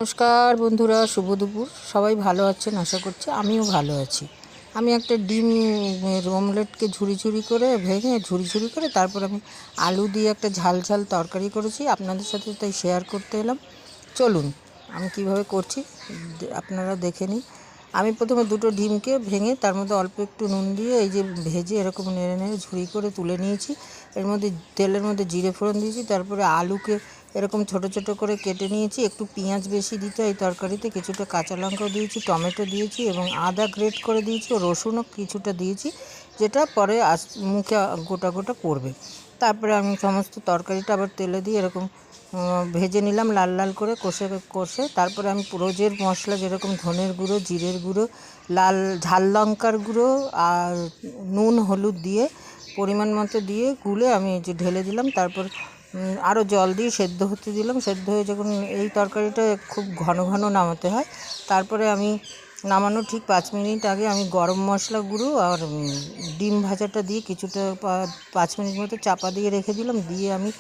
নমস্কার বন্ধুরা, শুভ দুপুর। সবাই ভালো আছেন আশা করছি, আমিও ভালো আছি। আমি একটা ডিম অমলেটকে ঝুরি ঝুরি করে ভেঙে ঝুরি করে তারপর আমি আলু দিয়ে একটা ঝাল ঝাল তরকারি করেছি, আপনাদের সাথে তাই শেয়ার করতে এলাম। চলুন আমি কিভাবে করছি আপনারা দেখে নিন। আমি প্রথমে দুটো ডিমকে ভেঙে তার মধ্যে অল্প একটু নুন দিয়ে এই যে ভেজে এরকম নেড়ে নেড়ে ঝুরি করে তুলে নিয়েছি। এর মধ্যে তেলের মধ্যে জিরে ফোড়ন দিয়েছি, তারপরে আলুকে এরকম ছোট ছোট করে কেটে নিয়েছি। একটু পেঁয়াজ বেশি দিতে এই তরকারিতে, কিছুটা কাঁচা লঙ্কাও দিয়েছি, টমেটো দিয়েছি এবং আদা গ্রেট করে দিয়েছি ও রসুনও কিছুটা দিয়েছি, যেটা পরে মুখে গোটা গোটা পড়বে। তারপরে আমি সমস্ত তরকারিটা আবার তেলে দিয়ে এরকম ভেজে নিলাম লাল লাল করে কষে কষে। তারপরে আমি রোজের মশলা যেরকম ধনের গুঁড়ো, জিরের গুঁড়ো, লাল ঝাল লঙ্কার গুঁড়ো আর নুন হলুদ দিয়ে পরিমাণ মতো দিয়ে গুলে আমি যে ঢেলে দিলাম। তারপর আরও জল দিয়ে সেদ্ধ হতে দিলাম। সেদ্ধ হয়ে যখন এই তরকারিটা খুব ঘন ঘন নামাতে হয়, তারপরে আমি নামানোর ঠিক 5 মিনিট আগে আমি গরম মশলা গুঁড়ো আর ডিম ভাজাটা দিয়ে কিছুটা 5 মিনিট মতো চাপা দিয়ে রেখে দিলাম। দিয়ে আমি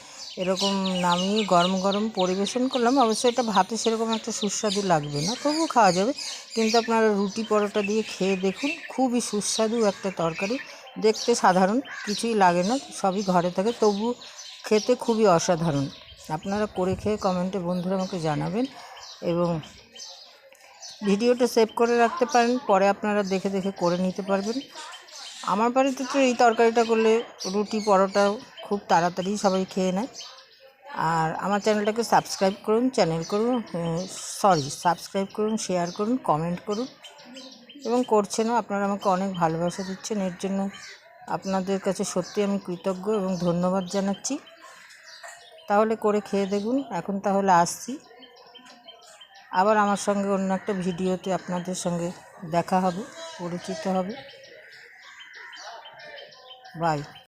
এরকম নামিয়ে গরম গরম পরিবেশন করলাম। অবশ্যই এটা ভাতে সেরকম একটা সুস্বাদু লাগবে না, তবুও খাওয়া যাবে। কিন্তু আপনারা রুটি পরোটা দিয়ে খেয়ে দেখুন, খুবই সুস্বাদু একটা তরকারি। দেখতে সাধারণ, কিছুই লাগে না, সবই ঘরে থাকে, তবু খেতে খুবই অসাধারণ। আপনারা করে খেয়ে কমেন্টে বন্ধুরা আমাকে জানাবেন এবং ভিডিওটা সেভ করে রাখতে পারেন, পরে আপনারা দেখে দেখে করে নিতে পারবেন। আমার বাড়িতে তো এই তরকারিটা করলে রুটি পরোটা খুব তাড়াতাড়ি সবাই খেয়ে নেয়। আর আমার চ্যানেলটাকে সাবস্ক্রাইব করুন, সাবস্ক্রাইব করুন, শেয়ার করুন, কমেন্ট করুন এবং করছেনও। আপনারা আমাকে অনেক ভালোবাসা দিচ্ছেন, এর জন্য আপনাদের কাছে সত্যি আমি কৃতজ্ঞ এবং ধন্যবাদ জানাচ্ছি। তাহলে করে খেয়ে দেখুন। এখন তাহলে আসছি, আবার আমার সঙ্গে অন্য একটা ভিডিওতে আপনাদের সঙ্গে দেখা হবে, পরিচিত হবে। বাই।